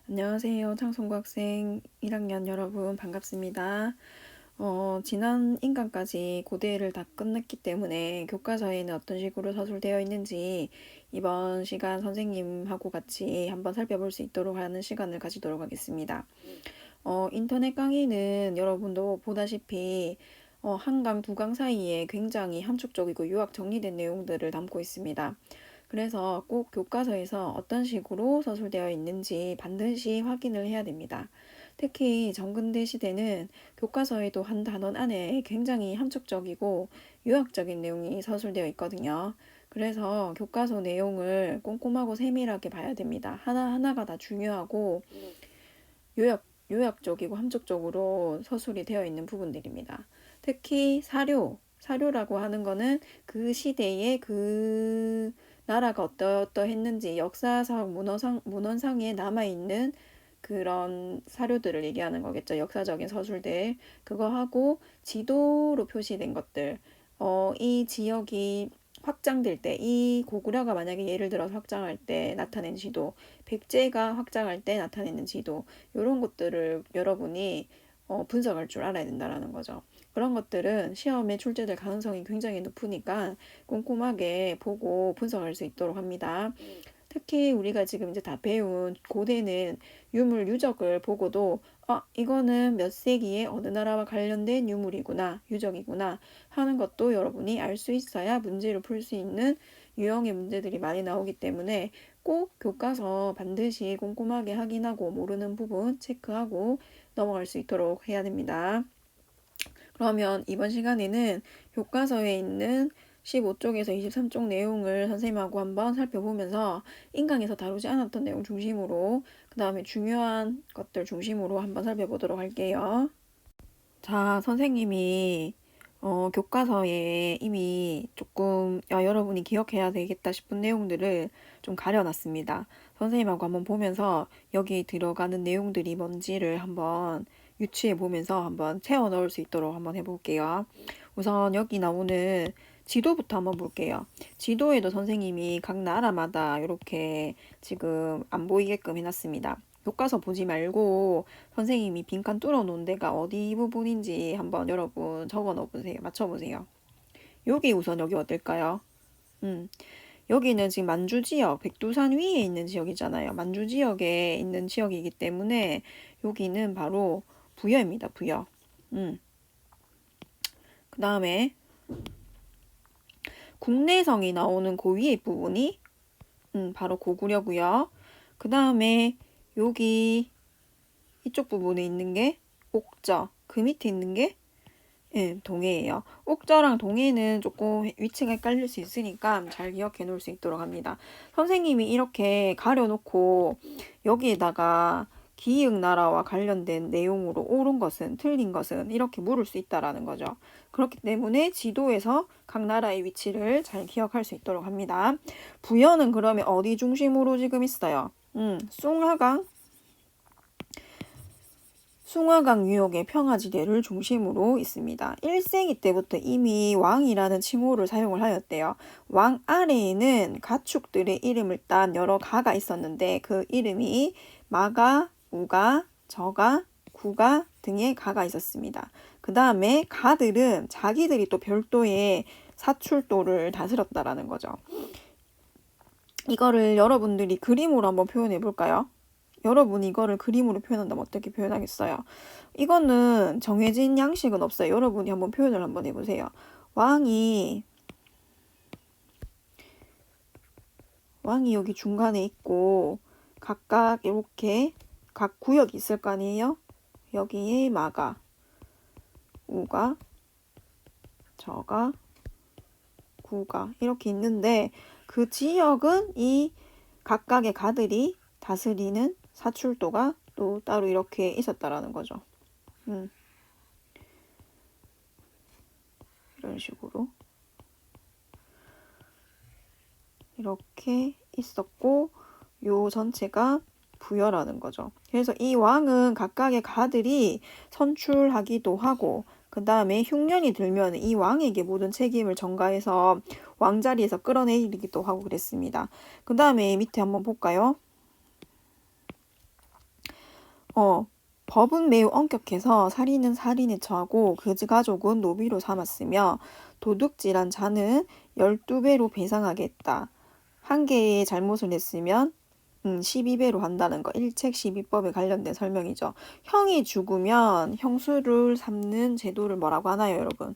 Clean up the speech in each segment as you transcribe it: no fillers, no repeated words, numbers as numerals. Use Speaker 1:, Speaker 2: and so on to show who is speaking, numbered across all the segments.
Speaker 1: 안녕하세요. 창송고 학생 1학년 여러분 반갑습니다. 지난 인강까지 고대를 다 끝냈기 때문에 교과서에는 어떤 식으로 서술되어 있는지 이번 시간 선생님하고 같이 한번 살펴볼 수 있도록 하는 시간을 가지도록 하겠습니다. 인터넷 강의는 여러분도 보다시피 한 강, 두 강 사이에 굉장히 함축적이고 요약 정리된 내용들을 담고 있습니다. 그래서 꼭 교과서에서 어떤 식으로 서술되어 있는지 반드시 확인을 해야 됩니다. 특히 정근대 시대는 교과서에도 한 단원 안에 굉장히 함축적이고 요약적인 내용이 서술되어 있거든요. 그래서 교과서 내용을 꼼꼼하고 세밀하게 봐야 됩니다. 하나하나가 다 중요하고 요약적이고 함축적으로 서술이 되어 있는 부분들입니다. 특히 사료라고 하는 거는 그 시대의 그 나라가 어떠했는지 역사상, 문헌상에 남아있는 그런 사료들을 얘기하는 거겠죠. 역사적인 서술들. 그거 하고 지도로 표시된 것들. 이 지역이 확장될 때, 이 고구려가 만약에 예를 들어서 확장할 때 나타낸 지도, 백제가 확장할 때 나타내는 지도, 이런 것들을 여러분이 분석할 줄 알아야 된다는 거죠. 그런 것들은 시험에 출제될 가능성이 굉장히 높으니까 꼼꼼하게 보고 분석할 수 있도록 합니다. 특히 우리가 지금 이제 다 배운 고대는 유물 유적을 보고도 이거는 몇 세기에 어느 나라와 관련된 유물이구나, 유적이구나 하는 것도 여러분이 알 수 있어야 문제를 풀 수 있는 유형의 문제들이 많이 나오기 때문에 꼭 교과서 반드시 꼼꼼하게 확인하고 모르는 부분 체크하고 넘어갈 수 있도록 해야 됩니다. 그러면 이번 시간에는 교과서에 있는 15쪽에서 23쪽 내용을 선생님하고 한번 살펴보면서 인강에서 다루지 않았던 내용 중심으로 그 다음에 중요한 것들 중심으로 한번 살펴보도록 할게요. 자, 선생님이 교과서에 이미 조금 여러분이 기억해야 되겠다 싶은 내용들을 좀 가려놨습니다. 선생님하고 한번 보면서 여기 들어가는 내용들이 뭔지를 한번 유추해 보면서 한번 채워 넣을 수 있도록 한번 해볼게요. 우선 여기 나오는 지도부터 한번 볼게요. 지도에도 선생님이 각 나라마다 이렇게 지금 안 보이게끔 해놨습니다. 교과서 보지 말고 선생님이 빈칸 뚫어 놓은 데가 어디 부분인지 한번 여러분 적어 넣어보세요. 맞춰보세요. 여기 어떨까요? 여기는 지금 만주 지역, 백두산 위에 있는 지역이잖아요. 만주 지역에 있는 지역이기 때문에 여기는 바로 부여입니다. 부여. 그 다음에 국내성이 나오는 그 위에 부분이 바로 고구려고요. 그 다음에 여기 이쪽 부분에 있는 게 옥저, 그 밑에 있는 게 동해예요. 옥저랑 동해는 조금 위치가 헷갈릴 수 있으니까 잘 기억해 놓을 수 있도록 합니다. 선생님이 이렇게 가려놓고 여기에다가 기역나라와 관련된 내용으로 옳은 것은 틀린 것은 이렇게 물을 수 있다라는 거죠. 그렇기 때문에 지도에서 각 나라의 위치를 잘 기억할 수 있도록 합니다. 부여는 그러면 어디 중심으로 지금 있어요? 숭화강 유역의 평화지대를 중심으로 있습니다. 1세기 때부터 이미 왕이라는 칭호를 사용을 하였대요. 왕 아래에는 가축들의 이름을 딴 여러 가가 있었는데 그 이름이 마가, 우가, 저가, 구가 등의 가가 있었습니다. 그 다음에 가들은 자기들이 또 별도의 사출도를 다스렸다라는 거죠. 이거를 여러분들이 그림으로 한번 표현해 볼까요? 여러분이 이거를 그림으로 표현한다면 어떻게 표현하겠어요? 이거는 정해진 양식은 없어요. 여러분이 한번 표현을 한번 해보세요. 왕이 여기 중간에 있고 각각 이렇게 각 구역이 있을 거 아니에요? 여기에 마가, 우가, 저가, 구가 이렇게 있는데 그 지역은 이 각각의 가들이 다스리는 사출도가 또 따로 이렇게 있었다라는 거죠. 이런 식으로 이렇게 있었고 요 전체가 부여라는 거죠. 그래서 이 왕은 각각의 가들이 선출하기도 하고 그 다음에 흉년이 들면 이 왕에게 모든 책임을 전가해서 왕자리에서 끌어내리기도 하고 그랬습니다. 그 다음에 밑에 한번 볼까요? 법은 매우 엄격해서 살인은 살인에 처하고 그 가족은 노비로 삼았으며 도둑질한 자는 12배로 배상하겠다. 한 개의 잘못을 했으면 12배로 한다는 거. 일책 12법에 관련된 설명이죠. 형이 죽으면 형수를 삼는 제도를 뭐라고 하나요, 여러분?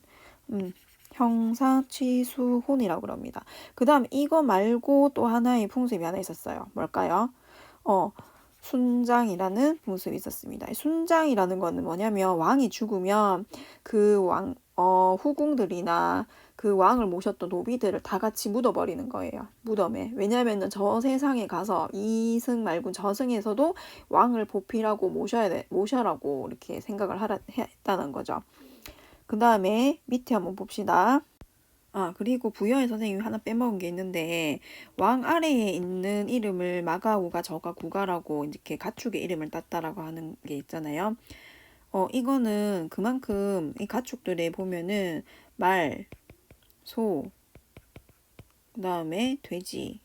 Speaker 1: 형사취수혼이라고 합니다. 그 다음 이거 말고 또 하나의 풍습이 하나 있었어요. 뭘까요? 순장이라는 풍습이 있었습니다. 순장이라는 거는 뭐냐면 왕이 죽으면 그 후궁들이나 그 왕을 모셨던 노비들을 다 같이 묻어버리는 거예요. 무덤에. 왜냐면은 저 세상에 가서 이승 말고 저승에서도 왕을 보필하고 모셔라고 이렇게 생각을 했다는 거죠. 그 다음에 밑에 한번 봅시다. 그리고 부여의 선생님이 하나 빼먹은 게 있는데, 왕 아래에 있는 이름을 마가우가 저가 구가라고 이렇게 가축의 이름을 땄다라고 하는 게 있잖아요. 이거는 그만큼 이 가축들에 보면은 말, 소, 그 다음에 돼지,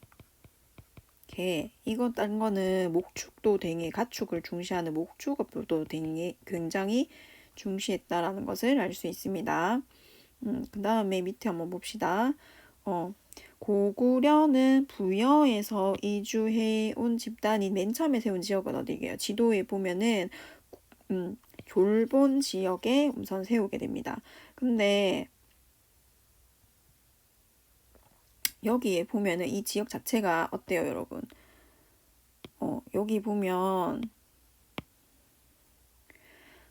Speaker 1: 개, 이거 딴 거는 목축도 되게 가축을 중시하는 목축업도 되게 굉장히 중시했다라는 것을 알 수 있습니다. 그 다음에 밑에 한번 봅시다. 고구려는 부여에서 이주해 온 집단이 맨 처음에 세운 지역은 어디게요? 지도에 보면은 졸본 지역에 우선 세우게 됩니다. 근데 여기에 보면은 이 지역 자체가 어때요, 여러분? 여기 보면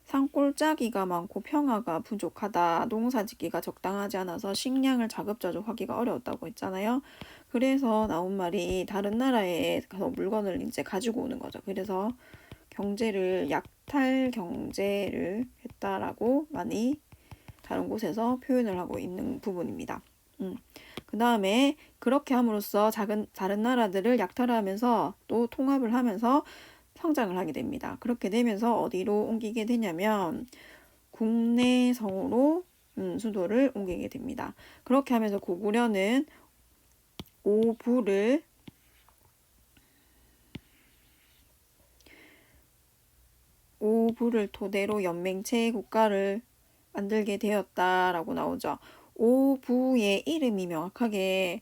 Speaker 1: 산골짜기가 많고 평화가 부족하다. 농사짓기가 적당하지 않아서 식량을 자급자족하기가 어려웠다고 했잖아요. 그래서 나온 말이 다른 나라에 가서 물건을 이제 가지고 오는 거죠. 그래서 경제를 약탈 경제를 했다라고 많이 다른 곳에서 표현을 하고 있는 부분입니다. 그 다음에 그렇게 함으로써 다른 나라들을 약탈하면서 또 통합을 하면서 성장을 하게 됩니다. 그렇게 되면서 어디로 옮기게 되냐면 국내성으로 수도를 옮기게 됩니다. 그렇게 하면서 고구려는 오부를 토대로 연맹체 국가를 만들게 되었다라고 나오죠. 오부의 이름이 명확하게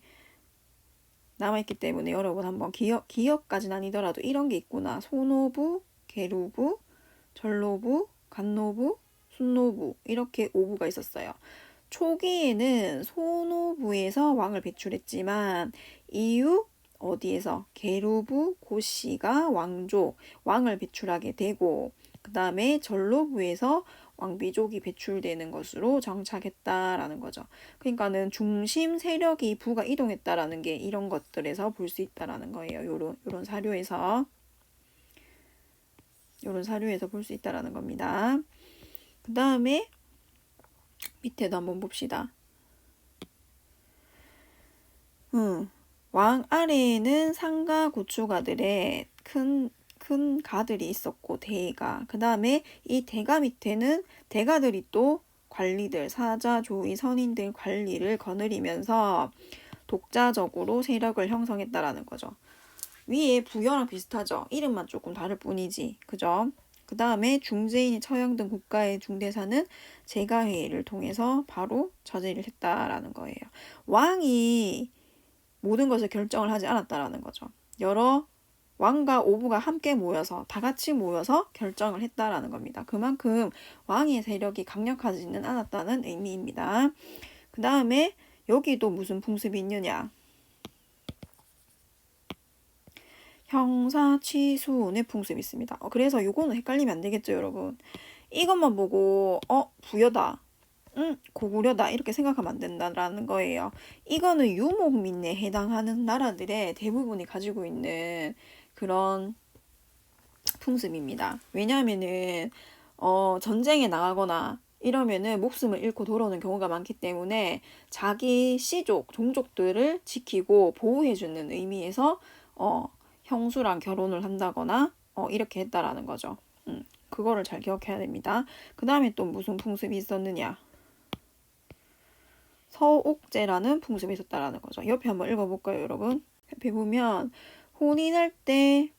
Speaker 1: 남아있기 때문에 여러분 한번 기억까지는 아니더라도 이런 게 있구나. 소노부, 계루부, 전로부, 간노부, 순노부 이렇게 오부가 있었어요. 초기에는 소노부에서 왕을 배출했지만 이후 어디에서 계루부 고씨가 왕을 배출하게 되고 그 다음에 전로부에서 왕비족이 배출되는 것으로 정착했다라는 거죠. 그러니까는 중심 세력이 부가 이동했다라는 게 이런 것들에서 볼 수 있다라는 거예요. 요런 사료에서 볼 수 있다라는 겁니다. 그 다음에 밑에도 한번 봅시다. 왕 아래에는 상가 고추가들의 큰 가들이 있었고 대가. 그 다음에 이 대가 밑에는 대가들이 또 관리들, 사자, 조위, 선인들 관리를 거느리면서 독자적으로 세력을 형성했다라는 거죠. 위에 부여랑 비슷하죠. 이름만 조금 다를 뿐이지. 그죠? 그 다음에 중재인이 처형된 국가의 중대사는 제가회의를 통해서 바로 처리를 했다라는 거예요. 왕이 모든 것을 결정을 하지 않았다라는 거죠. 여러 왕과 오부가 함께 모여서 다 같이 모여서 결정을 했다라는 겁니다. 그만큼 왕의 세력이 강력하지는 않았다는 의미입니다. 그 다음에 여기도 무슨 풍습이 있느냐? 형사취수운의 풍습이 있습니다. 그래서 요거는 헷갈리면 안 되겠죠, 여러분. 이것만 보고 부여다. 고구려다 이렇게 생각하면 안 된다라는 거예요. 이거는 유목민에 해당하는 나라들의 대부분이 가지고 있는 그런 풍습입니다. 왜냐하면은 전쟁에 나가거나 이러면은 목숨을 잃고 돌아오는 경우가 많기 때문에 자기 시족, 종족들을 지키고 보호해주는 의미에서 형수랑 결혼을 한다거나 이렇게 했다라는 거죠. 그거를 잘 기억해야 됩니다. 그 다음에 또 무슨 풍습이 있었느냐? 서옥제라는 풍습이 있었다라는 거죠. 옆에 한번 읽어볼까요, 여러분? 옆에 보면 혼인할 때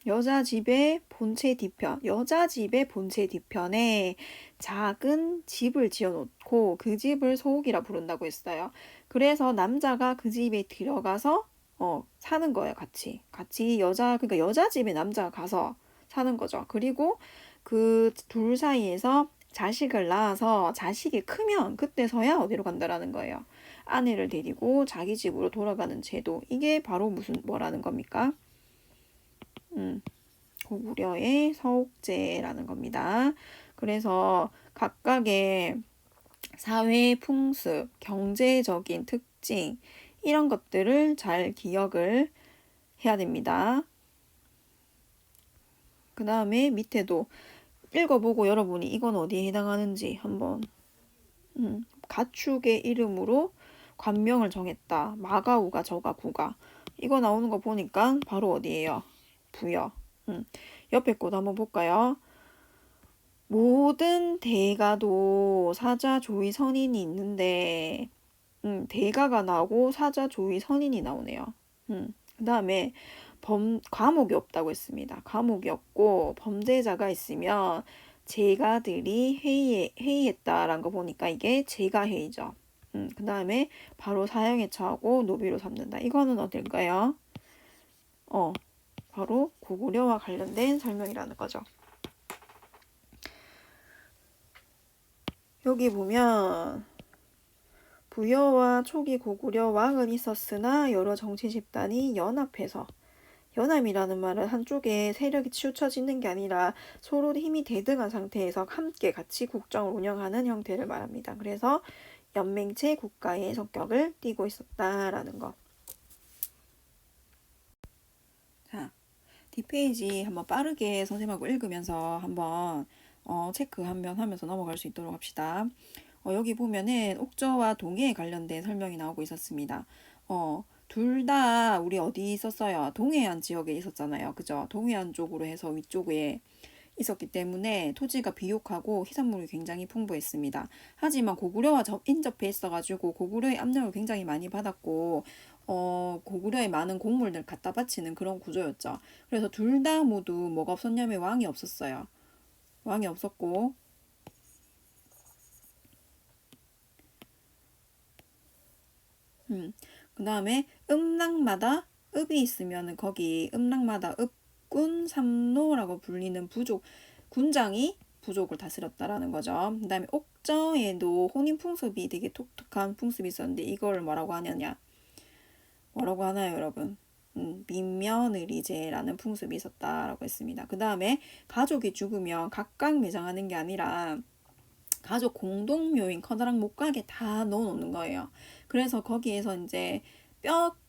Speaker 1: 여자 집의 본체 뒤편, 여자 집의 본체 뒤편에 작은 집을 지어놓고 그 집을 소옥이라 부른다고 했어요. 그래서 남자가 그 집에 들어가서 사는 거예요, 같이. 그러니까 여자 집에 남자가 가서 사는 거죠. 그리고 그 둘 사이에서 자식을 낳아서 자식이 크면 그때서야 어디로 간다라는 거예요. 아내를 데리고 자기 집으로 돌아가는 제도. 이게 바로 뭐라는 겁니까? 고구려의 서옥제라는 겁니다. 그래서 각각의 사회 풍습, 경제적인 특징, 이런 것들을 잘 기억을 해야 됩니다. 그 다음에 밑에도 읽어보고 여러분이 이건 어디에 해당하는지 한번 가축의 이름으로 관명을 정했다. 마가우가 저가 구가. 이거 나오는 거 보니까 바로 어디예요? 부여. 옆에 것도 한번 볼까요? 모든 대가도 사자, 조의, 선인이 있는데 대가가 나오고 사자, 조의, 선인이 나오네요. 그 다음에 과목이 없다고 했습니다. 과목이 없고 범죄자가 있으면 제가들이 회의했다라는 거 보니까 이게 제가회의죠. 그 다음에 바로 사형에 처하고 노비로 삼는다. 이거는 어딜까요? 바로 고구려와 관련된 설명이라는 거죠. 여기 보면 부여와 초기 고구려 왕은 있었으나 여러 정치 집단이 연합해서, 연합이라는 말은 한쪽에 세력이 치우쳐지는 게 아니라 서로 힘이 대등한 상태에서 함께 같이 국정을 운영하는 형태를 말합니다. 그래서 연맹체 국가의 성격을 띠고 있었다라는 거. 자, 뒷페이지 한번 빠르게 선생님하고 읽으면서 한번 체크 한번 하면서 넘어갈 수 있도록 합시다. 여기 보면은 옥저와 동해에 관련된 설명이 나오고 있었습니다. 둘 다 우리 어디 있었어요? 동해안 지역에 있었잖아요. 그죠? 동해안 쪽으로 해서 위쪽에 있었기 때문에 토지가 비옥하고 해산물이 굉장히 풍부했습니다. 하지만 고구려와 인접해 있어가지고 고구려의 압력을 굉장히 많이 받았고 고구려의 많은 곡물들 갖다 바치는 그런 구조였죠. 그래서 둘 다 모두 뭐가 없었냐면 왕이 없었어요. 왕이 없었고 그 다음에 음락마다 읍이 있으면 거기 음락마다 읍군 삼노라고 불리는 부족, 군장이 부족을 다스렸다라는 거죠. 그 다음에 옥저에도 혼인 풍습이 되게 독특한 풍습이 있었는데 이걸 뭐라고 하느냐? 뭐라고 하나요, 여러분? 민며느리제라는 풍습이 있었다라고 했습니다. 그 다음에 가족이 죽으면 각각 매장하는 게 아니라 가족 공동묘인 커다란 목각에 다 넣어놓는 거예요. 그래서 거기에서 이제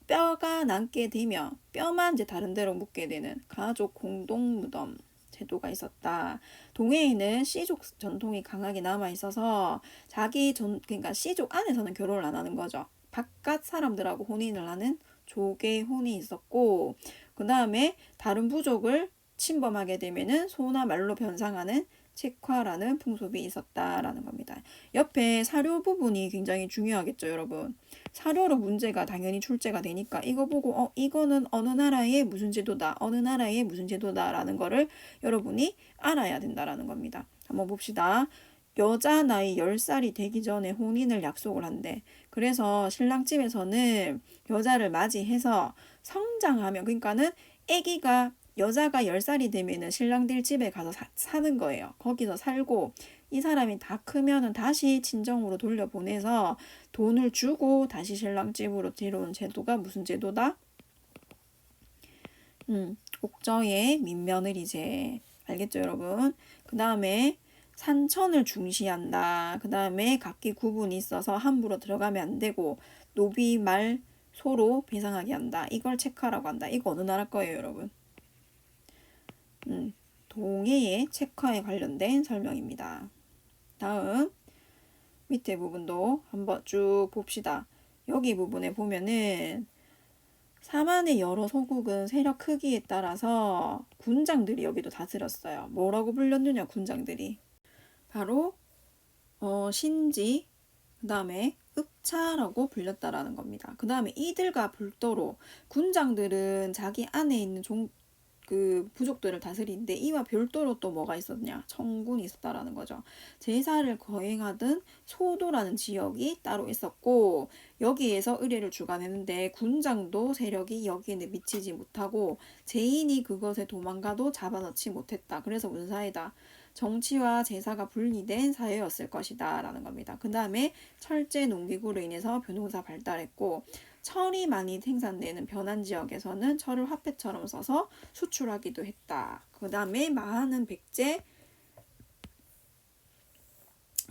Speaker 1: 뼈가 남게 되면 뼈만 이제 다른 데로 묻게 되는 가족 공동 무덤 제도가 있었다. 동해에는 씨족 전통이 강하게 남아 있어서 그러니까 씨족 안에서는 결혼을 안 하는 거죠. 바깥 사람들하고 혼인을 하는 조계 혼이 있었고, 그 다음에 다른 부족을 침범하게 되면은 소나 말로 변상하는 책화라는 풍습이 있었다라는 겁니다. 옆에 사료 부분이 굉장히 중요하겠죠, 여러분. 사료로 문제가 당연히 출제가 되니까 이거 보고 이거는 어느 나라의 무슨 제도다, 어느 나라의 무슨 제도다라는 거를 여러분이 알아야 된다라는 겁니다. 한번 봅시다. 여자 나이 10살이 되기 전에 혼인을 약속을 한대. 그래서 신랑집에서는 여자를 맞이해서 성장하면, 그러니까는 여자가 10살이 되면은 신랑들 집에 가서 사는 거예요. 거기서 살고 이 사람이 다 크면은 다시 친정으로 돌려보내서 돈을 주고 다시 신랑 집으로 데려온 제도가 무슨 제도다? 옥저의 민며느리제. 알겠죠, 여러분? 그 다음에 산천을 중시한다. 그 다음에 각기 구분이 있어서 함부로 들어가면 안 되고 노비 말 소로 배상하게 한다. 이걸 체크하라고 한다. 이거 어느 나라 거예요, 여러분? 동해의 책화에 관련된 설명입니다. 다음 밑에 부분도 한번 쭉 봅시다. 여기 부분에 보면은 사만의 여러 소국은 세력 크기에 따라서 군장들이 여기도 다스렸어요. 뭐라고 불렸느냐, 군장들이. 바로 신지, 그 다음에 읍차라고 불렸다라는 겁니다. 그 다음에 이들과 별도로 군장들은 자기 안에 있는 그 부족들을 다스리는데 이와 별도로 또 뭐가 있었냐? 청군이 있었다라는 거죠. 제사를 거행하던 소도라는 지역이 따로 있었고 여기에서 의례를 주관했는데 군장도 세력이 여기에 미치지 못하고 죄인이 그것에 도망가도 잡아넣지 못했다. 그래서 무슨 사회다? 정치와 제사가 분리된 사회였을 것이다 라는 겁니다. 그 다음에 철제 농기구로 인해서 벼농사 발달했고 철이 많이 생산되는 변한 지역에서는 철을 화폐처럼 써서 수출하기도 했다. 그 다음에 마하는 백제,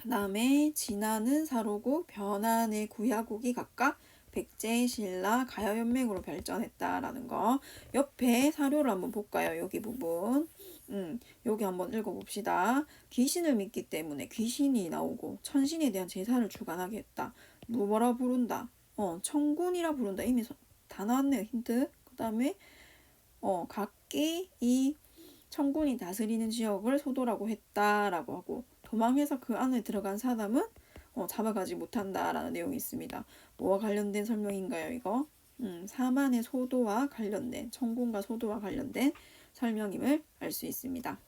Speaker 1: 그 다음에 진화는 사로고 변한의 구야국이 각각 백제, 신라, 가야연맹으로 발전했다라는 거. 옆에 사료를 한번 볼까요? 여기 부분. 여기 한번 읽어봅시다. 귀신을 믿기 때문에 귀신이 나오고 천신에 대한 제사를 주관하게 했다. 뭐라 부른다? 청군이라 부른다. 이미 다 나왔네요. 힌트. 그 다음에 각기 이 청군이 다스리는 지역을 소도라고 했다라고 하고 도망해서 그 안에 들어간 사람은 잡아가지 못한다라는 내용이 있습니다. 뭐와 관련된 설명인가요, 이거? 사만의 소도와 관련된, 청군과 소도와 관련된 설명임을 알 수 있습니다.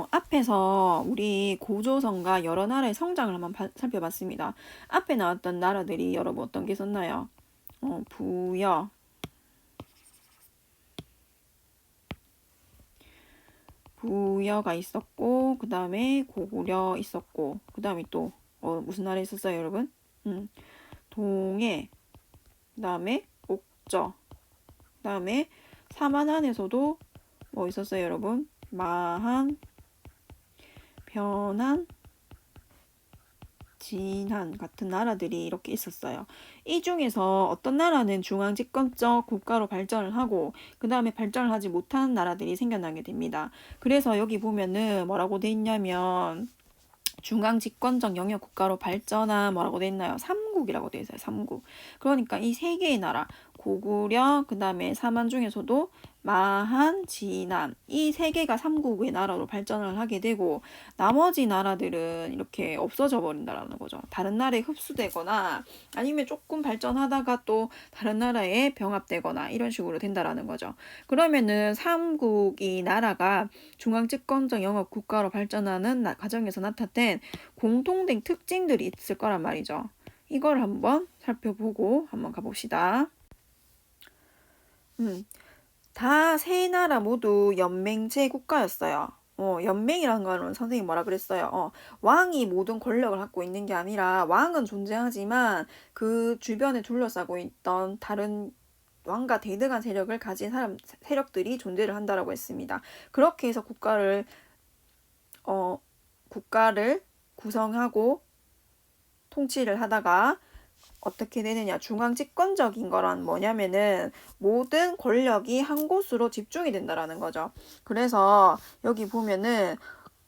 Speaker 1: 앞에서 우리 고조선과 여러 나라의 성장을 한번 살펴봤습니다. 앞에 나왔던 나라들이 여러분 어떤 게 있었나요? 부여, 부여가 있었고 그 다음에 고구려 있었고 그 다음에 또 무슨 나라 있었어요 여러분? 동해, 그 다음에 옥저, 그 다음에 사만 안에서도 뭐 있었어요 여러분? 마한, 변한, 진한 같은 나라들이 이렇게 있었어요. 이 중에서 어떤 나라는 중앙집권적 국가로 발전을 하고 그 다음에 발전을 하지 못하는 나라들이 생겨나게 됩니다. 그래서 여기 보면은 뭐라고 돼 있냐면 중앙집권적 영역 국가로 발전한 뭐라고 돼 있나요? 삼국이라고 돼 있어요. 삼국. 그러니까 이 세 개의 나라 고구려 그 다음에 사만 중에서도 마한, 진안 이 세 개가 삼국의 나라로 발전을 하게 되고 나머지 나라들은 이렇게 없어져 버린다라는 거죠. 다른 나라에 흡수되거나 아니면 조금 발전하다가 또 다른 나라에 병합되거나 이런 식으로 된다라는 거죠. 그러면은 삼국이 나라가 중앙집권적 영역 국가로 발전하는 과정에서 나타낸 공통된 특징들이 있을 거란 말이죠. 이걸 한번 살펴보고 한번 가봅시다. 다 세 나라 모두 연맹제 국가였어요. 연맹이라는 거는 선생님이 뭐라 그랬어요? 왕이 모든 권력을 갖고 있는 게 아니라 왕은 존재하지만 그 주변에 둘러싸고 있던 다른 왕과 대등한 세력을 가진 세력들이 존재를 한다라고 했습니다. 그렇게 해서 국가를 구성하고 통치를 하다가 어떻게 되느냐? 중앙집권적인 거란 뭐냐면은 모든 권력이 한 곳으로 집중이 된다라는 거죠. 그래서 여기 보면은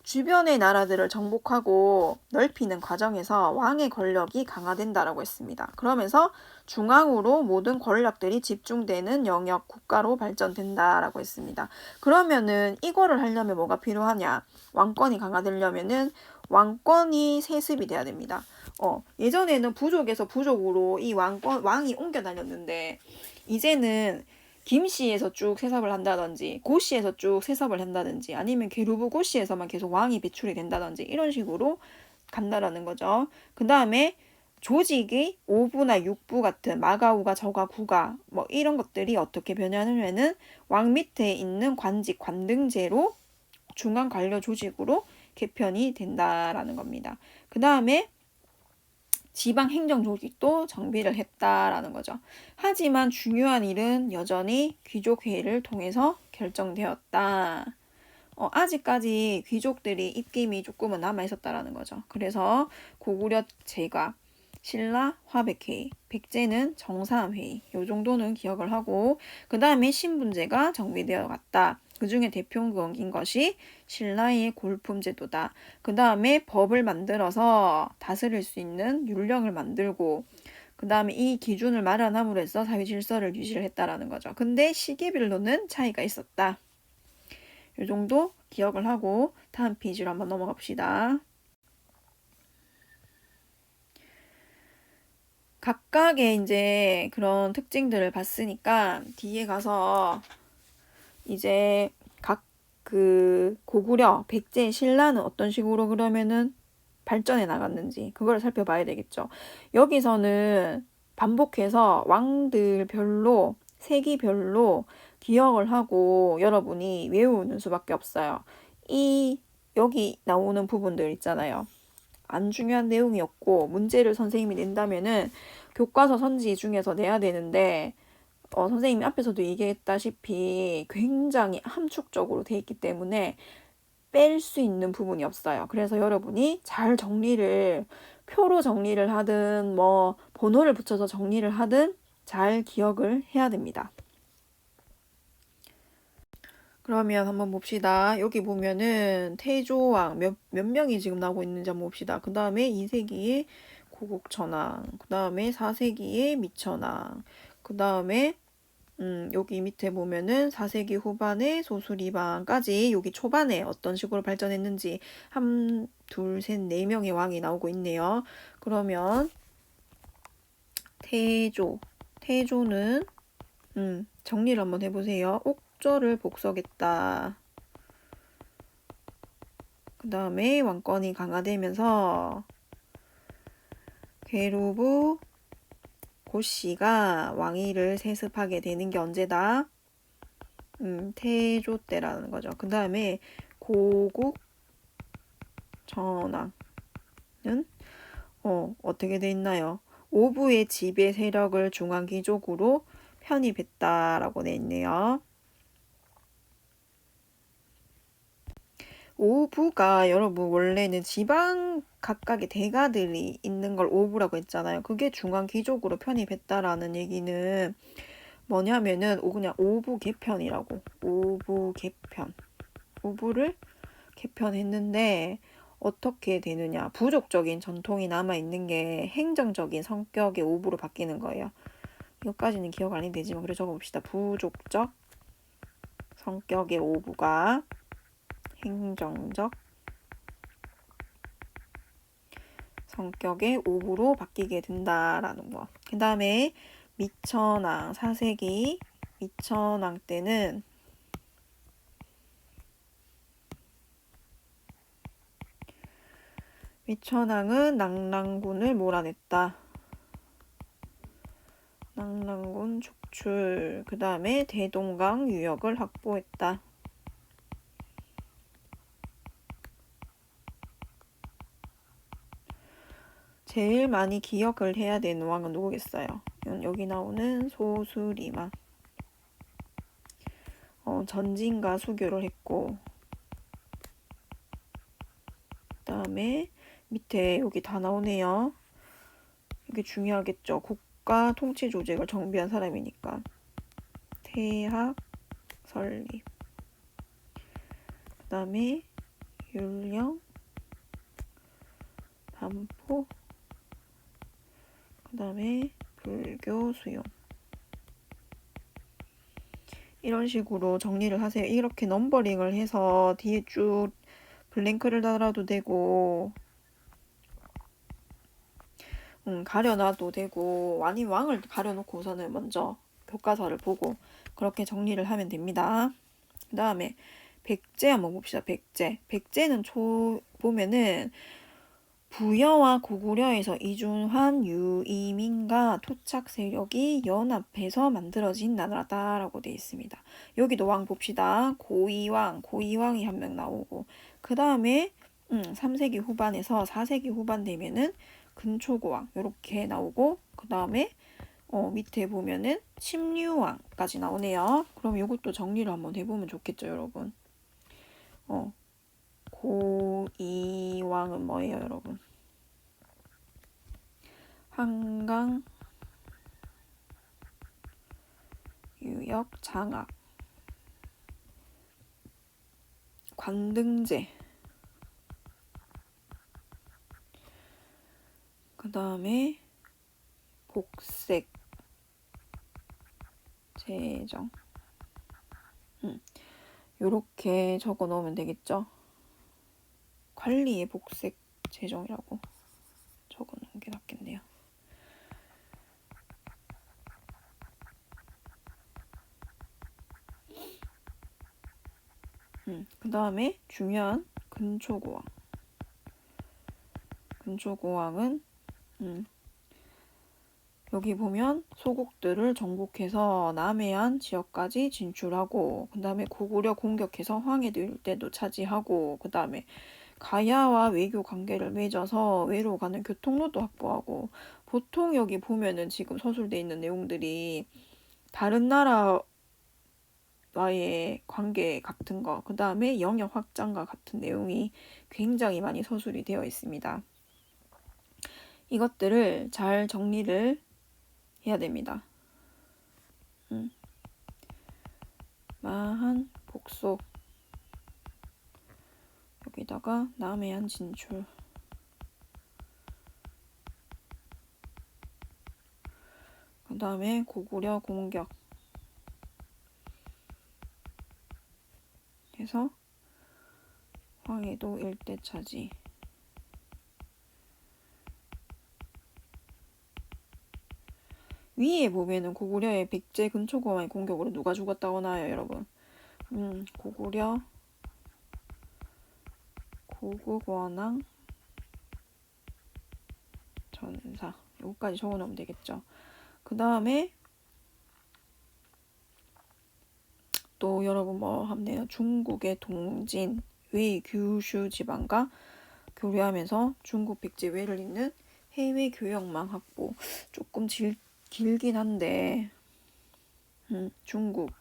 Speaker 1: 주변의 나라들을 정복하고 넓히는 과정에서 왕의 권력이 강화된다라고 했습니다. 그러면서 중앙으로 모든 권력들이 집중되는 영역 국가로 발전된다라고 했습니다. 그러면은 이거를 하려면 뭐가 필요하냐? 왕권이 강화되려면은 왕권이 세습이 돼야 됩니다. 예전에는 부족에서 부족으로 이 왕이 옮겨 다녔는데 이제는 김씨에서 쭉 세습을 한다든지 고씨에서 쭉 세습을 한다든지 아니면 계루부 고씨에서만 계속 왕이 배출이 된다든지 이런 식으로 간다라는 거죠. 그 다음에 조직이 5부나 6부 같은 마가우가 저가 구가 뭐 이런 것들이 어떻게 변하냐면은 왕 밑에 있는 관직 관등제로 중앙 관료 조직으로 개편이 된다라는 겁니다. 그 다음에 지방 행정 조직도 정비를 했다라는 거죠. 하지만 중요한 일은 여전히 귀족 회의를 통해서 결정되었다. 아직까지 귀족들이 입김이 조금은 남아 있었다라는 거죠. 그래서 고구려 제가 신라 화백회의, 백제는 정사회의 요 정도는 기억을 하고 그 다음에 신분제가 정비되어 갔다. 그 중에 대표적인 것이 신라의 골품제도다. 그 다음에 법을 만들어서 다스릴 수 있는 율령을 만들고 그 다음에 이 기준을 마련함으로 해서 사회 질서를 유지를 했다라는 거죠. 근데 시기별로는 차이가 있었다. 이 정도 기억을 하고 다음 페이지로 한번 넘어가 봅시다. 각각의 이제 그런 특징들을 봤으니까 뒤에 가서 이제 각 그 고구려, 백제, 신라는 어떤 식으로 그러면은 발전해 나갔는지 그걸 살펴봐야 되겠죠. 여기서는 반복해서 왕들별로 세기별로 기억을 하고 여러분이 외우는 수밖에 없어요. 이 여기 나오는 부분들 있잖아요. 안 중요한 내용이었고 문제를 선생님이 낸다면은 교과서 선지 중에서 내야 되는데 선생님이 앞에서도 얘기했다시피 굉장히 함축적으로 돼 있기 때문에 뺄 수 있는 부분이 없어요. 그래서 여러분이 잘 정리를 표로 정리를 하든 뭐 번호를 붙여서 정리를 하든 잘 기억을 해야 됩니다. 그러면 한번 봅시다. 여기 보면은 태조왕 몇 명이 지금 나오고 있는지 한번 봅시다. 그 다음에 2세기의 고국천왕, 그 다음에 4세기의 미천왕, 그 다음에 여기 밑에 보면은 4세기 후반에 소수리방까지 여기 초반에 어떤 식으로 발전했는지 한, 둘, 셋, 네 명의 왕이 나오고 있네요. 그러면 태조는 정리를 한번 해보세요. 옥조를 복속했다. 그 다음에 왕권이 강화되면서 괴로부 고씨가 왕위를 세습하게 되는 게 언제다? 태조 때라는 거죠. 그 다음에 고국 전왕은 어떻게 돼 있나요? 오부의 지배 세력을 중앙귀족으로 편입했다라고 돼 있네요. 오부가 여러분 원래는 지방 각각의 대가들이 있는 걸 오부라고 했잖아요. 그게 중앙귀족으로 편입했다라는 얘기는 뭐냐면은 그냥 오부 개편이라고. 오부 개편. 오부를 개편했는데 어떻게 되느냐. 부족적인 전통이 남아있는 게 행정적인 성격의 오부로 바뀌는 거예요. 이것까지는 기억 안 해도 되지만 그래 적어봅시다. 부족적 성격의 오부가 행정적 성격의 오부로 바뀌게 된다라는 거. 그 다음에 미천왕 4세기 미천왕 때는 미천왕은 낙랑군을 몰아냈다. 낙랑군 축출. 그 다음에 대동강 유역을 확보했다. 제일 많이 기억을 해야 되는 왕은 누구겠어요? 여기 나오는 소수리만. 전진과 수교를 했고 그 다음에 밑에 여기 다 나오네요. 이게 중요하겠죠. 국가 통치 조직을 정비한 사람이니까. 태학 설립. 그 다음에 율령 반포. 그 다음에 불교 수용. 이런 식으로 정리를 하세요. 이렇게 넘버링을 해서 뒤에 쭉 블랭크를 달아도 되고 가려놔도 되고 아니면 왕을 가려놓고 우선은 먼저 교과서를 보고 그렇게 정리를 하면 됩니다. 그 다음에 백제 한번 봅시다. 백제는 보면은 부여와 고구려에서 이준환, 유이민과 토착 세력이 연합해서 만들어진 나라다라고 되어 있습니다. 여기도 왕 봅시다. 고이왕이 한 명 나오고 그 다음에 3세기 후반에서 4세기 후반 되면은 근초고왕 이렇게 나오고 그 다음에 밑에 보면은 침류왕까지 나오네요. 그럼 이것도 정리를 한번 해보면 좋겠죠, 여러분. 고이왕은 뭐예요, 여러분? 한강 유역 장악 관등제 그 다음에 복색 재정 요렇게 적어 놓으면 되겠죠. 관리의 복색 재정이라고 적어 놓은 게 낫겠네요. 그 다음에 중요한 근초고왕. 근초고왕은 여기 보면 소국들을 정복해서 남해안 지역까지 진출하고, 그 다음에 고구려 공격해서 황해도 일대도 차지하고, 그 다음에 가야와 외교 관계를 맺어서 외로 가는 교통로도 확보하고. 보통 여기 보면은 지금 서술돼 있는 내용들이 다른 나라와의 관계 같은 거, 그 다음에 영역 확장과 같은 내용이 굉장히 많이 서술이 되어 있습니다. 이것들을 잘 정리를 해야 됩니다. 마한 복속, 여기다가 남해안 진출, 그 다음에 고구려 공격 해서 황해도 일대 차지, 위에 보면은 고구려의 백제 근초고왕의 공격으로 누가 죽었다고 나와요, 여러분. 고구려 고국원왕 전사, 여기까지 적어놓으면 되겠죠. 그 다음에 또 여러분 뭐 하면 중국의 동진, 웨이, 규슈 지방과 교류하면서 중국 백제 외를 잇는 해외 교역망 확보. 조금 길긴 한데 중국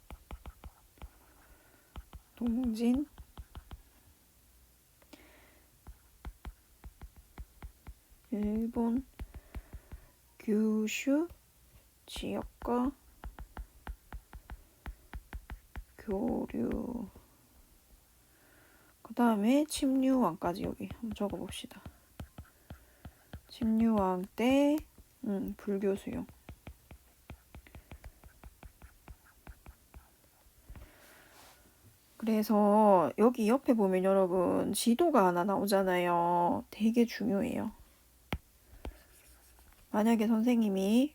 Speaker 1: 동진, 일본 규슈 지역과 교류, 그 다음에 침류왕까지 여기 한번 적어봅시다. 침류왕 때 불교 수용. 그래서 여기 옆에 보면 여러분 지도가 하나 나오잖아요. 되게 중요해요. 만약에 선생님이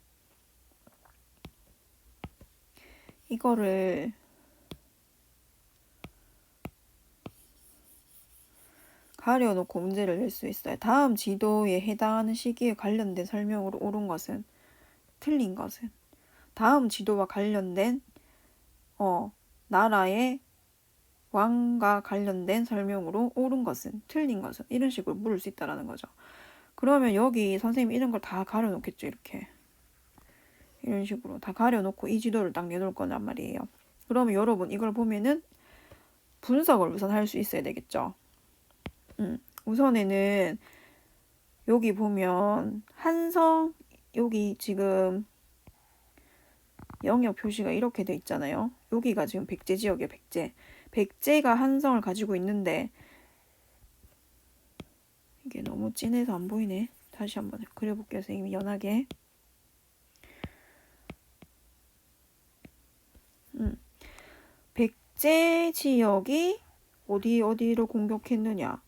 Speaker 1: 이거를 가려놓고 문제를 낼 수 있어요. 다음 지도에 해당하는 시기에 관련된 설명으로 옳은 것은, 틀린 것은, 다음 지도와 관련된 나라의 왕과 관련된 설명으로 옳은 것은, 틀린 것은, 이런 식으로 물을 수 있다라는 거죠. 그러면 여기 선생님이 이런 걸 다 가려놓겠죠. 이렇게 이런 식으로 다 가려놓고 이 지도를 딱 내놓을 거란 말이에요. 그러면 여러분 이걸 보면은 분석을 우선 할 수 있어야 되겠죠. 우선에는 여기 보면 한성, 여기 지금 영역 표시가 이렇게 돼 있잖아요. 여기가 지금 백제 지역이에요. 백제가 한성을 가지고 있는데, 이게 너무 진해서 안 보이네. 다시 한번 그려볼게요. 선생님이 연하게. 백제 지역이 어디로 공격했느냐.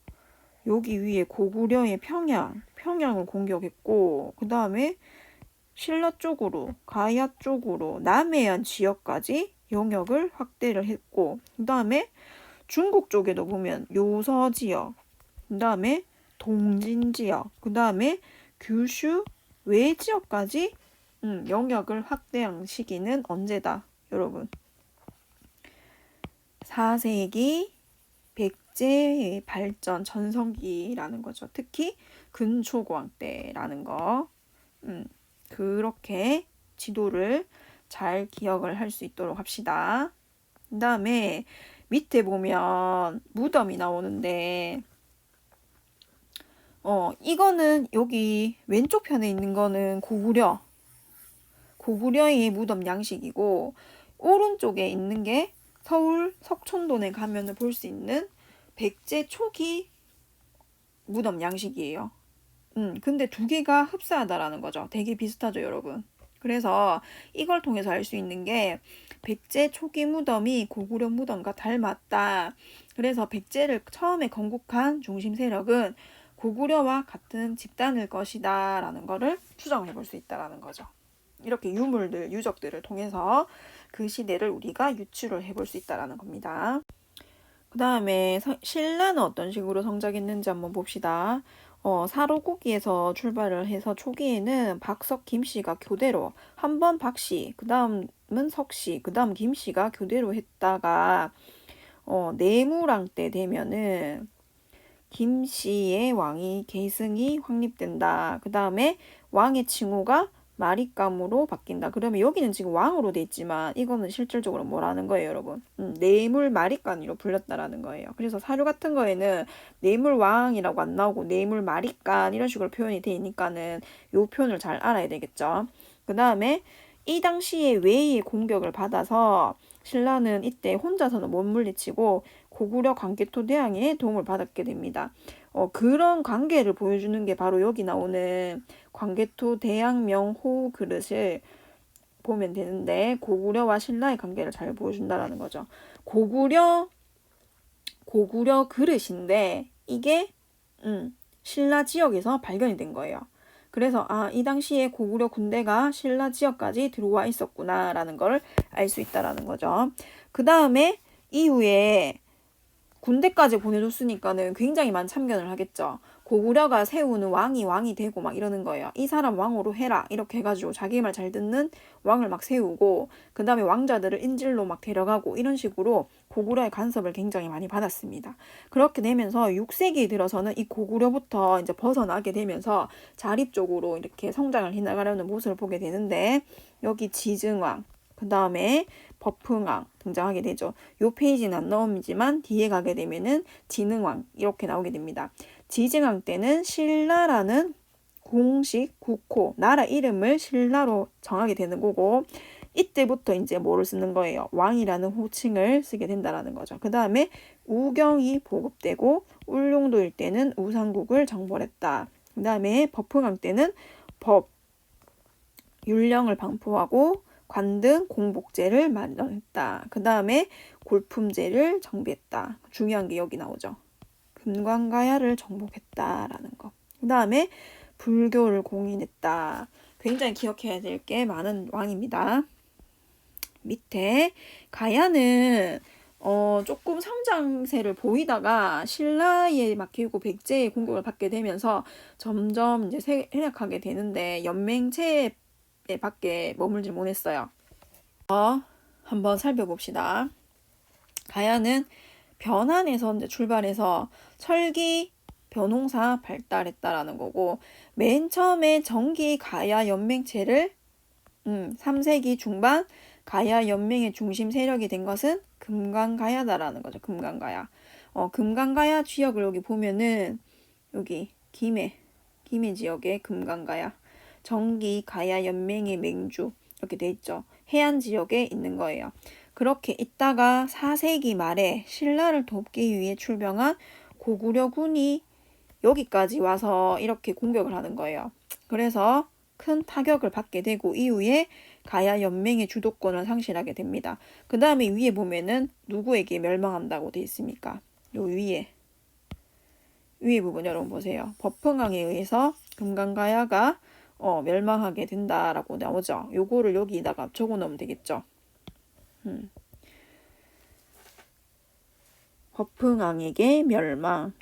Speaker 1: 여기 위에 고구려의 평양을 공격했고, 그 다음에 신라 쪽으로, 가야 쪽으로 남해안 지역까지 영역을 확대를 했고, 그 다음에 중국 쪽에도 보면 요서 지역, 그 다음에 동진 지역, 그 다음에 규슈 외 지역까지 영역을 확대한 시기는 언제다, 여러분? 4세기 백제의 발전 전성기라는 거죠. 특히 근초고왕 때라는 거. 그렇게 지도를 잘 기억을 할 수 있도록 합시다. 그 다음에 밑에 보면 무덤이 나오는데, 이거는 여기 왼쪽 편에 있는 거는 고구려의 무덤 양식이고, 오른쪽에 있는 게 서울 석촌동에 가면 볼 수 있는 백제 초기 무덤 양식이에요. 근데 두 개가 흡사하다라는 거죠. 되게 비슷하죠, 여러분. 그래서 이걸 통해서 알 수 있는 게 백제 초기 무덤이 고구려 무덤과 닮았다. 그래서 백제를 처음에 건국한 중심 세력은 고구려와 같은 집단일 것이다 라는 거를 추정해 볼 수 있다라는 거죠. 이렇게 유적들을 통해서 그 시대를 우리가 유추를 해볼 수 있다라는 겁니다. 그 다음에 신라는 어떤 식으로 성장했는지 한번 봅시다. 사로고기에서 출발을 해서 초기에는 박석 김씨가 교대로 한 번 박씨, 그 다음은 석씨, 그 다음 김씨가 교대로 했다가 내무랑 때 되면은 김씨의 왕이 계승이 확립된다. 그 다음에 왕의 칭호가 마리감으로 바뀐다. 그러면 여기는 지금 왕으로 돼 있지만 이거는 실질적으로 뭐라는 거예요, 여러분? 내물 마리간이로 불렸다라는 거예요. 그래서 사료 같은 거에는 내물 왕이라고 안 나오고 내물 마리간 이런 식으로 표현이 되니까는 요 표현을 잘 알아야 되겠죠. 그 다음에 이 당시에 외의 공격을 받아서 신라는 이때 혼자서는 못 물리치고 고구려 광개토 대왕의 도움을 받았게 됩니다. 그런 관계를 보여주는 게 바로 여기 나오는 광개토 대왕명 호우 그릇을 보면 되는데 고구려와 신라의 관계를 잘 보여준다라는 거죠. 고구려 그릇인데 이게 신라 지역에서 발견이 된 거예요. 그래서 이 당시에 고구려 군대가 신라 지역까지 들어와 있었구나라는 걸 알 수 있다라는 거죠. 그 다음에 이후에 군대까지 보내줬으니까는 굉장히 많은 참견을 하겠죠. 고구려가 세우는 왕이 되고 막 이러는 거예요. 이 사람 왕으로 해라 이렇게 해가지고 자기 말 잘 듣는 왕을 막 세우고 그 다음에 왕자들을 인질로 막 데려가고 이런 식으로 고구려의 간섭을 굉장히 많이 받았습니다. 그렇게 되면서 6세기에 들어서는 이 고구려부터 이제 벗어나게 되면서 자립적으로 이렇게 성장을 해나가려는 모습을 보게 되는데 여기 지증왕 그 다음에 버풍왕 등장하게 되죠. 요 페이지는 안 나오지만 뒤에 가게 되면은 진흥왕 이렇게 나오게 됩니다. 지증왕 때는 신라라는 공식 국호 나라 이름을 신라로 정하게 되는 거고 이때부터 이제 뭐를 쓰는 거예요. 왕이라는 호칭을 쓰게 된다라는 거죠. 그 다음에 우경이 보급되고 울릉도일 때는 우상국을 정벌했다. 그 다음에 버풍왕 때는 법 율령을 방포하고 관등 공복제를 마련했다. 그 다음에 골품제를 정비했다. 중요한 게 여기 나오죠. 금관가야를 정복했다라는 거. 그 다음에 불교를 공인했다. 굉장히 기억해야 될 게 많은 왕입니다. 밑에 가야는 조금 성장세를 보이다가 신라에 막히고 백제의 공격을 받게 되면서 점점 이제 활약하게 되는데 연맹체 밖에 머물지 못했어요. 한번 살펴봅시다. 가야는 변한에서 이제 출발해서 철기 변홍사 발달했다라는 거고 맨 처음에 정기 가야 연맹체를 3세기 중반 가야 연맹의 중심 세력이 된 것은 금강가야다라는 거죠. 금강가야. 금강가야 지역을 여기 보면은 여기 김해 지역의 금강가야. 정기 가야 연맹의 맹주 이렇게 돼 있죠. 해안 지역에 있는 거예요. 그렇게 있다가 4세기 말에 신라를 돕기 위해 출병한 고구려군이 여기까지 와서 이렇게 공격을 하는 거예요. 그래서 큰 타격을 받게 되고 이후에 가야 연맹의 주도권을 상실하게 됩니다. 그 다음에 위에 보면은 누구에게 멸망한다고 돼 있습니까? 요 위에 부분 여러분 보세요. 버펑왕에 의해서 금강가야가 멸망하게 된다라고 나오죠. 요거를 여기다가 적어놓으면 되겠죠. 버풍왕에게 멸망.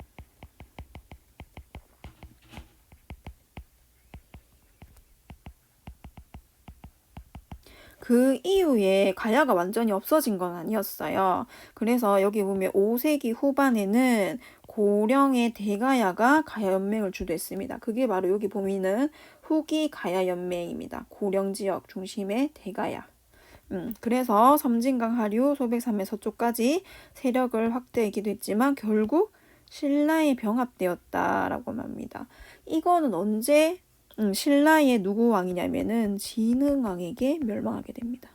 Speaker 1: 그 이후에 가야가 완전히 없어진 건 아니었어요. 그래서 여기 보면 5세기 후반에는 고령의 대가야가 가야 연맹을 주도했습니다. 그게 바로 여기 보면은 후기 가야 연맹입니다. 고령 지역 중심의 대가야. 그래서 섬진강 하류 소백산맥 서쪽까지 세력을 확대하기도 했지만 결국 신라에 병합되었다라고 합니다. 이거는 언제 신라의 누구 왕이냐면은 진흥왕에게 멸망하게 됩니다.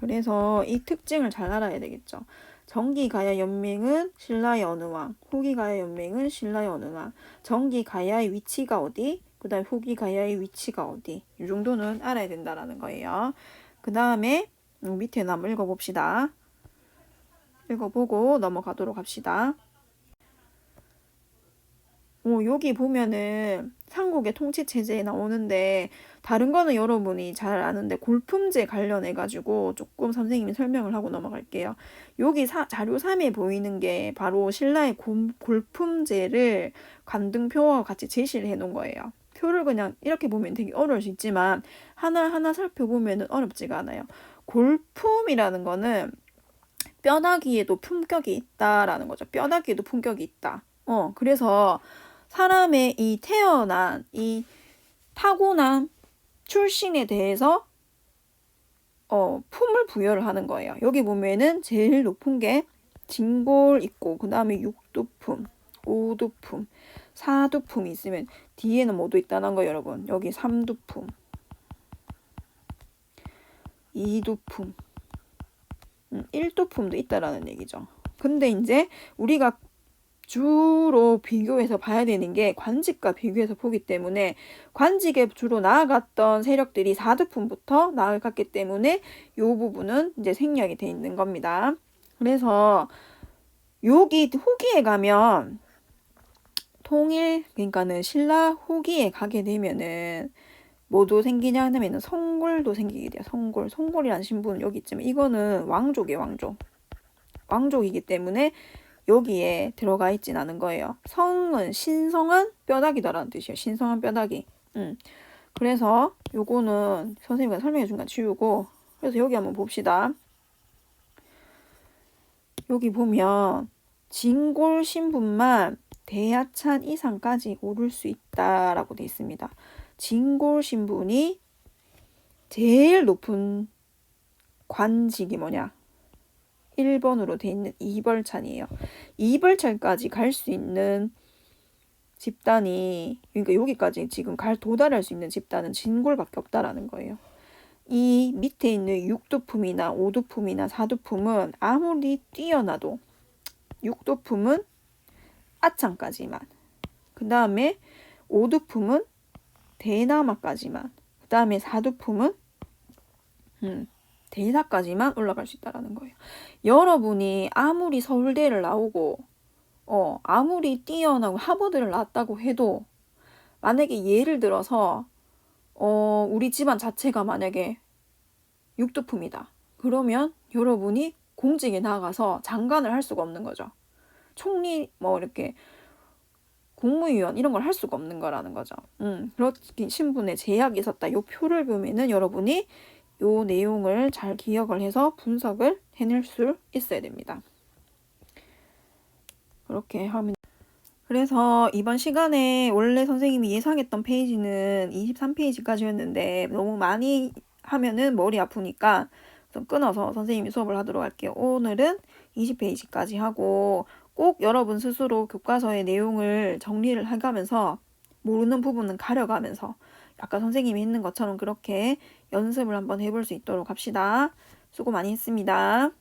Speaker 1: 그래서 이 특징을 잘 알아야 되겠죠. 정기가야 연맹은 신라의 어느 왕, 후기가야 연맹은 신라의 어느 왕. 정기가야의 위치가 어디, 그 다음에 후기가야의 위치가 어디. 이 정도는 알아야 된다라는 거예요. 그 다음에 밑에 한번 읽어봅시다. 읽어보고 넘어가도록 합시다. 여기 보면은 삼국의 통치 체제에 나오는데 다른 거는 여러분이 잘 아는데 골품제 관련해 가지고 조금 선생님이 설명을 하고 넘어갈게요. 여기 자료 3에 보이는 게 바로 신라의 골품제를 관등표와 같이 제시를 해 놓은 거예요. 표를 그냥 이렇게 보면 되게 어려울 수 있지만 하나하나 살펴보면 어렵지가 않아요. 골품이라는 거는 뼈다귀에도 품격이 있다라는 거죠. 뼈다귀에도 품격이 있다. 그래서 사람의 이 태어난 이 타고난 출신에 대해서 품을 부여를 하는 거예요. 여기 보면은 제일 높은 게 진골 있고 그 다음에 육두품, 오두품, 사두품이 있으면 뒤에는 뭐도 있다는 거 여러분. 여기 삼두품, 이두품, 일두품도 있다라는 얘기죠. 근데 이제 우리가 주로 비교해서 봐야 되는 게 관직과 비교해서 보기 때문에 관직에 주로 나아갔던 세력들이 4두품부터 나아갔기 때문에 이 부분은 이제 생략이 돼 있는 겁니다. 그래서 여기 후기에 가면 통일 그러니까는 신라 후기에 가게 되면은 뭐도 생기냐 하면은 성골도 생기게 돼요. 성골이라는 신분은 여기 있지만 이거는 왕족이에요. 왕족이기 때문에 여기에 들어가 있진 않은 거예요. 성은 신성한 뼈다귀다라는 뜻이에요. 신성한 뼈다귀. 그래서 요거는 선생님이 설명해 준 건 지우고 그래서 여기 한번 봅시다. 여기 보면 진골 신분만 대하찬 이상까지 오를 수 있다라고 되어 있습니다. 진골 신분이 제일 높은 관직이 뭐냐? 1번으로 돼 있는 이벌찬이에요. 이벌찬까지 갈 수 있는 집단이 그러니까 여기까지 지금 도달할 수 있는 집단은 진골밖에 없다라는 거예요. 이 밑에 있는 육두품이나 오두품이나 사두품은 아무리 뛰어나도 육두품은 아창까지만 그 다음에 오두품은 대나마까지만 그 다음에 사두품은 대사까지만 올라갈 수 있다라는 거예요. 여러분이 아무리 서울대를 나오고 아무리 뛰어나고 하버드를 나왔다고 해도 만약에 예를 들어서 우리 집안 자체가 만약에 육두품이다. 그러면 여러분이 공직에 나가서 장관을 할 수가 없는 거죠. 총리 뭐 이렇게 국무위원 이런 걸 할 수가 없는 거라는 거죠. 그렇게 신분에 제약이 있었다. 요 표를 보면은 여러분이 요 내용을 잘 기억을 해서 분석을 해낼 수 있어야 됩니다. 그렇게 하면 그래서 이번 시간에 원래 선생님이 예상했던 페이지는 23페이지까지였는데 너무 많이 하면은 머리 아프니까 좀 끊어서 선생님이 수업을 하도록 할게요. 오늘은 20페이지까지 하고 꼭 여러분 스스로 교과서의 내용을 정리를 해가면서 모르는 부분은 가려가면서 아까 선생님이 했는 것처럼 그렇게 연습을 한번 해볼 수 있도록 합시다. 수고 많이 했습니다.